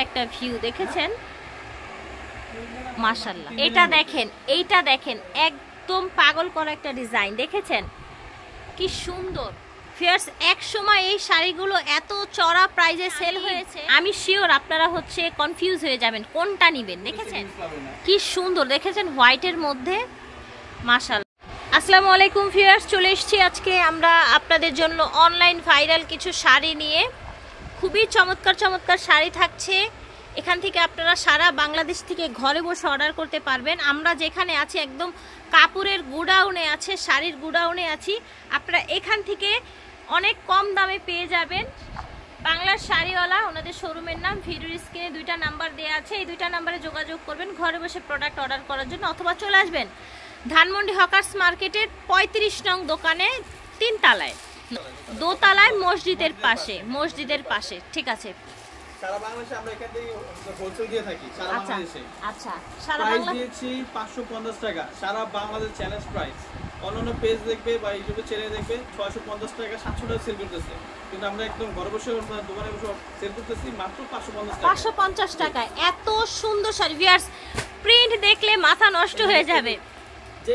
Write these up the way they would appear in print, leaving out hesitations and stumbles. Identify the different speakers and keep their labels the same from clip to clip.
Speaker 1: একটা ভিউ দেখেছেন, মাশাআল্লাহ। এটা দেখেন, এইটা দেখেন, একদম পাগল করা একটা ডিজাইন দেখেছেন, কি সুন্দর। ফিয়ার্স, এক সময় এই শাড়িগুলো এত চড়া প্রাইজে সেল হয়েছে, আমি শিওর আপনারা হচ্ছে কনফিউজ হয়ে যাবেন কোনটা নেবেন। দেখেছেন কি সুন্দর, দেখেছেন হোয়াইটের মধ্যে, মাশাআল্লাহ। আসসালামু আলাইকুম ভিউয়ার্স, চলে এসেছি আজকে আমরা আপনাদের জন্য অনলাইন ভাইরাল কিছু শাড়ি নিয়ে। খুবই চমৎকার চমৎকার শাড়ি থাকছে এখান থেকে, আপনারা সারা বাংলাদেশ থেকে ঘরে বসে অর্ডার করতে পারবেন। আমরা যেখানে আছি একদম কাপড়ের গুডাউনে আছে, শাড়ির গুডাউনে আছি। আপনারা এখান থেকে অনেক কম দামে পেয়ে যাবেন। বাংলার শাড়িওয়ালা, ওনাদের শোরুমের নাম ভিডিওর স্ক্রিনে দুইটা নাম্বার দেওয়া আছে, এই দুইটা নাম্বারে যোগাযোগ করবেন ঘরে বসে প্রোডাক্ট অর্ডার করার জন্য, অথবা চলে আসবেন ধানমন্ডি হকার্স মার্কেটের 35 নং দোকানে, 3 তলায়, দোতলায়, মসজিদের পাশে। ঠিক আছে,
Speaker 2: সারা বাংলাদেশে আমরা এখান থেকে হোলসেল দিয়ে থাকি সারা বাংলাদেশে।
Speaker 1: আচ্ছা, সারা
Speaker 2: প্রাইস
Speaker 1: বাংলাদেশে
Speaker 2: দিয়েছি 550 টাকা, সারা বাংলাদেশ চ্যালেঞ্জ প্রাইস। অন্যান্য পেজ দেখবে বা ইউটিউবে চ্যানেল দেখবে 650 টাকা 700 টাকা সেল করতেছে, কিন্তু আমরা একদম ঘরে বসে দোকানে বসে সেল করতেছি মাত্র 550 টাকা।
Speaker 1: এত সুন্দর শাড়ি ভিউয়ার্স, প্রিন্ট দেখলে মাথা নষ্ট হয়ে যাবে।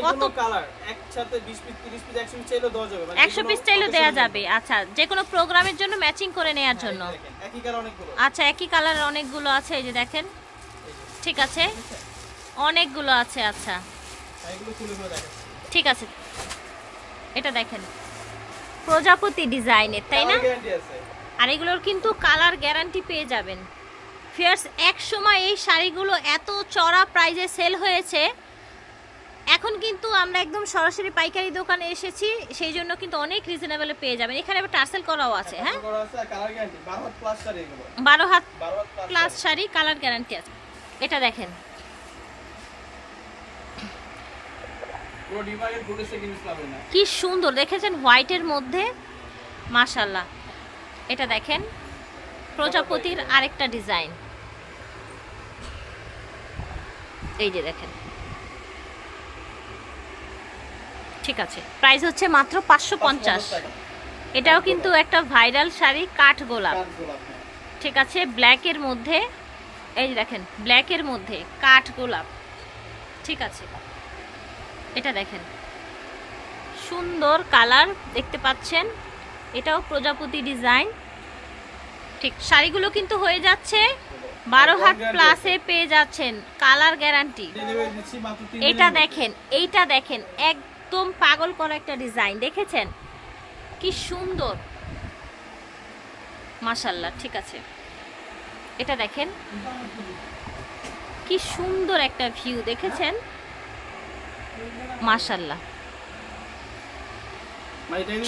Speaker 2: কত কালার একসাথে 20 পিস 30 পিস 100 পিস চাইলেও দেওয়া যাবে,
Speaker 1: 100 পিস চাইলেও দেওয়া যাবে। আচ্ছা, যে কোনো প্রোগ্রামের জন্য ম্যাচিং করে নেওয়ার জন্য।
Speaker 2: একই কালার অনেকগুলো,
Speaker 1: আচ্ছা, একই কালার অনেকগুলো আছে, এই যে দেখেন, ঠিক আছে, অনেকগুলো আছে। আচ্ছা,
Speaker 2: এগুলো খুলে খুলে দেখাচ্ছি।
Speaker 1: ঠিক আছে, এটা দেখেন প্রজাপতি ডিজাইনের, তাই না?
Speaker 2: গ্যারান্টি আছে,
Speaker 1: আর এগুলোর কিন্তু কালার গ্যারান্টি পেয়ে যাবেন। ফিয়ার্স, এক সময় এই শাড়িগুলো এত চড়া প্রাইজে সেল হয়েছে, এখন কিন্তু আমরা একদম সরাসরি পাইকারি দোকানে এসেছি, সেই জন্য কিন্তু অনেক রিজনেবলে পেয়ে যাবেন। এখানে আবার টার্সেল করাও আছে। হ্যাঁ,
Speaker 2: করা আছে, colour guarantee 12 had plus sari, এগুলো
Speaker 1: 12 had plus sari, colour guarantee আছে। এটা দেখেন,
Speaker 2: পুরো ডিমার্কেট ঘুরে সেকেন্ড পাবেন না,
Speaker 1: কি সুন্দর দেখেছেন হোয়াইটের মধ্যে, মাশাআল্লাহ। এটা দেখেন প্রজাপতির আরেকটা ডিজাইন, এই যে দেখেন, ঠিক আছে, প্রাইস হচ্ছে মাত্র 550 টাকা। এটাও কিন্তু একটা ভাইরাল শাড়ি, কাঠ গোলাপ, ঠিক আছে, ব্ল্যাকের মধ্যে, এই যে দেখেন ব্ল্যাকের মধ্যে কাঠ গোলাপ, ঠিক আছে। এটা দেখেন সুন্দর কালার দেখতে পাচ্ছেন, এটাও প্রজাপতি ডিজাইন। ঠিক, শাড়িগুলো কিন্তু হয়ে যাচ্ছে 12 হাত প্লাসে পেয়ে যাচ্ছেন, কালার গ্যারান্টি। এটা দেখেন, এইটা দেখেন, একদম পাগল করা একটা ডিজাইন দেখেছেন, কি সুন্দর, মাশাআল্লাহ। ঠিক আছে, এটা দেখেন কি সুন্দর একটা ভিউ দেখেছেন, মাশাআল্লাহ।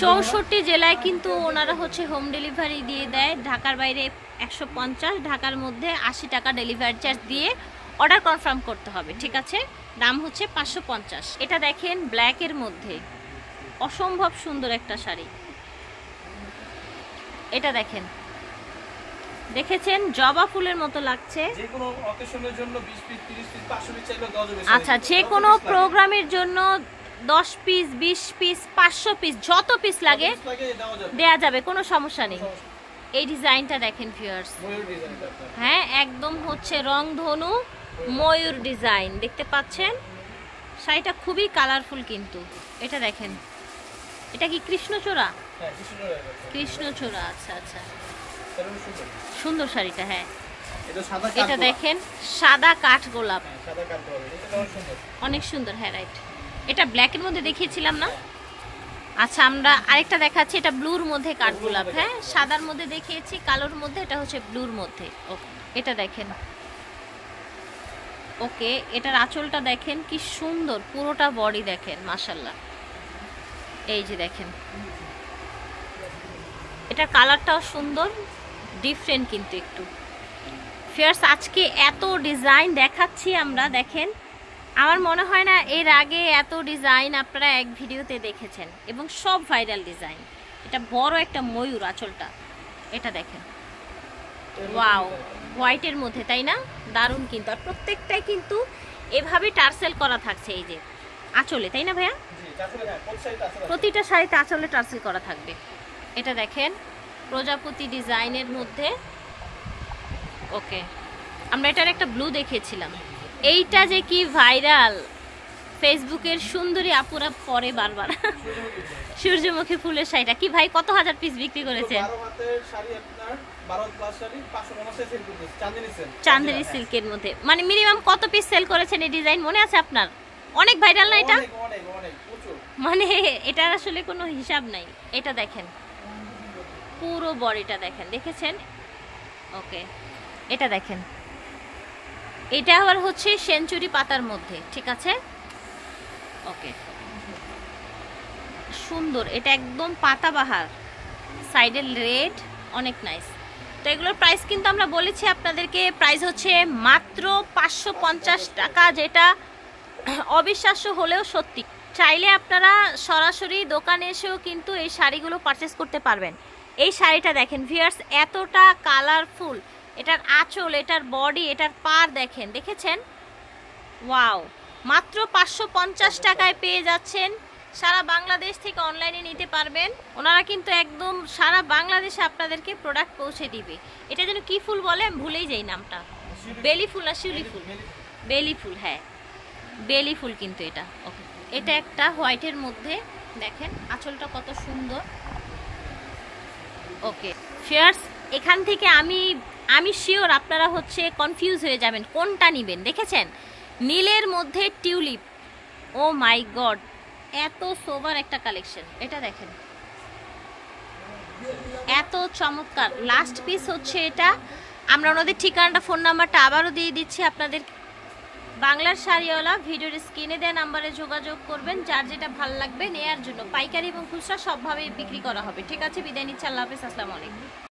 Speaker 1: 64 জেলায় কিন্তু ওনারা হচ্ছে হোম ডেলিভারি দিয়ে দেয়। ঢাকার বাইরে 150, ঢাকার মধ্যে 80 টাকা ডেলিভারি চার্জ দিয়ে অর্ডার কনফার্ম করতে হবে। ঠিক আছে, দাম হচ্ছে 550। এটা দেখেন ব্ল্যাকের মধ্যে অসম্ভব সুন্দর একটা শাড়ি। এটা দেখেন, দেখেছেন জবা ফুলের মতো লাগছে।
Speaker 2: যে কোনো অকেশনের জন্য 20 পিস 30 পিস 500 পিস চাইলেও দেওয়া যাবে।
Speaker 1: আচ্ছা, যে কোনো প্রোগ্রামের জন্য 10 পিস 20 পিস 500 পিস যত পিস লাগে দেয়া যাবে, কোনো সমস্যা নেই। এই ডিজাইনটা দেখেন ভিউয়ার্স, হ্যাঁ, একদম হচ্ছে রংধনু ময়ূর ডিজাইন দেখতে পাচ্ছেন। শাড়িটা খুবই কালারফুল কিন্তু। এটা দেখেন, এটা কি কৃষ্ণচূড়া?
Speaker 2: হ্যাঁ,
Speaker 1: কৃষ্ণচূড়া। আচ্ছা আচ্ছা, সুন্দর শাড়িটা। হ্যাঁ,
Speaker 2: এটা
Speaker 1: দেখেন সাদা কাঠ গোলাপ,
Speaker 2: সাদা কাঠ গোলাপ, এটা সুন্দর,
Speaker 1: অনেক সুন্দর। হ্যাঁ, রাইট, এটা ব্ল্যাকের মধ্যে দেখিয়েছিলাম না? আচ্ছা, আমরা আরেকটা দেখাচ্ছি, এটা ব্লুর মধ্যে কাঠ গোলাপ। হ্যাঁ, সাদার মধ্যে দেখিয়েছি, কালোর মধ্যে, এটা হচ্ছে ব্লুর মধ্যে। ওকে, এটা দেখেন, ওকে, এটার আঁচলটা দেখেন কি সুন্দর, পুরোটা বডি দেখেন, মাশাআল্লাহ। এই যে দেখেন, এটা কালারটাও সুন্দর, ডিফারেন্ট কিন্তু একটু। ফিয়ার্স, আজকে এত ডিজাইন দেখাচ্ছি আমরা, দেখেন, আমার মনে হয় না এর আগে এত ডিজাইন আপনারা এক ভিডিওতে দেখেছেন, এবং সব ভাইরাল ডিজাইন। এটা বড় একটা ময়ূর আঁচলটা, এটা দেখেন, ওয়াও, হোয়াইটের মধ্যে, তাই না? দারুণ কিন্তু। আর প্রত্যেকটাই কিন্তু এভাবে টার্সেল করা থাকছে, এই যে আঁচলে, তাই না ভাইয়া? প্রতিটা শাড়িতে আঁচলে টার্সেল করা থাকবে। এটা দেখেন প্রজাপতি ডিজাইনের মধ্যে, ওকে, আমরা এটার একটা ব্লু দেখিয়েছিলাম। এইটা যে কি ভাইরাল, ফেসবুকের সুন্দরী আপুরা পরে বারবার সূর্যমুখী ফুলের শাড়িটা কি ভাই কত হাজার পিস বিক্রি করেছেন?
Speaker 2: 12 হাতের শাড়ি আপনার 12 প্লাস শাড়ি 550 সেল করতেছে চাঁদনি সেল,
Speaker 1: চাঁদনি সিল্কের মধ্যে। মানে মিনিমাম কত পিস সেল করেছেন এই ডিজাইন মনে আছে আপনার? অনেক ভাইরাল না এটা?
Speaker 2: অনেক অনেক অনেক প্রচুর,
Speaker 1: মানে এটার আসলে কোনো হিসাব নাই। এটা দেখেন পুরো বডিটা দেখেন, দেখেছেন? ওকে, এটা দেখেন, এটা আবার হচ্ছে সেঞ্চুরি পাতার মধ্যে, ঠিক আছে? ওকে, সুন্দর, এটা একদম পাতাবাহার, সাইডের রেড, অনেক নাইস। তো এগুলোর প্রাইস কিন্তু আমরা বলেছি আপনাদেরকে, প্রাইস হচ্ছে মাত্র 550 টাকা, যেটা অবিশ্বাস্য হলেও সত্যি। চাইলে আপনারা সরাসরি দোকানে এসেও কিন্তু এই শাড়িগুলো পারচেস করতে পারবেন। এই শাড়িটা দেখেন ভিউয়ার্স, এতটা কালারফুল, এটার আঁচল, এটার বডি, এটার পাড় দেখেন, দেখেছেন? ওয়াও, মাত্র 550 টাকায় পেয়ে যাচ্ছেন। সারা বাংলাদেশ থেকে অনলাইনে নিতে পারবেন। ওনারা কিন্তু একদম সারা বাংলাদেশে আপনাদেরকে প্রোডাক্ট পৌঁছে দিবে। এটা যেন কি ফুল বলে আমি ভুলেই যাই নামটা, বেলি ফুল না শিউলি ফুল? বেলি ফুল, হ্যাঁ বেলি ফুল কিন্তু এটা। ওকে, এটা একটা হোয়াইটের মধ্যে দেখেন আঁচলটা কত সুন্দর। ওকে ফিয়ার্স, এখান থেকে আমি শিওর আপনারা হচ্ছে কনফিউজ হয়ে যাবেন কোনটা নেবেন। দেখেছেন নীলের মধ্যে টিউলিপ, ও মাই গড, এত সোবার একটা কালেকশন। এটা দেখেন এত চমৎকার। লাস্ট পিস হচ্ছে এটা। আমরা ওনাদের ঠিকানাটা, ফোন নাম্বারটা আবারও দিয়ে দিচ্ছি আপনাদের। বাংলার শাড়িওয়ালা ভিডিওর স্ক্রিনে দেওয়া নাম্বারে যোগাযোগ করবেন, যার যেটা ভালো লাগবে নেয়ার জন্য। পাইকারি এবং খুচরা সবভাবেই বিক্রি করা হবে। ঠিক আছে, বিদায় নিচ্ছি, আল্লাহ হাফেজ, আসসালামু আলাইকুম।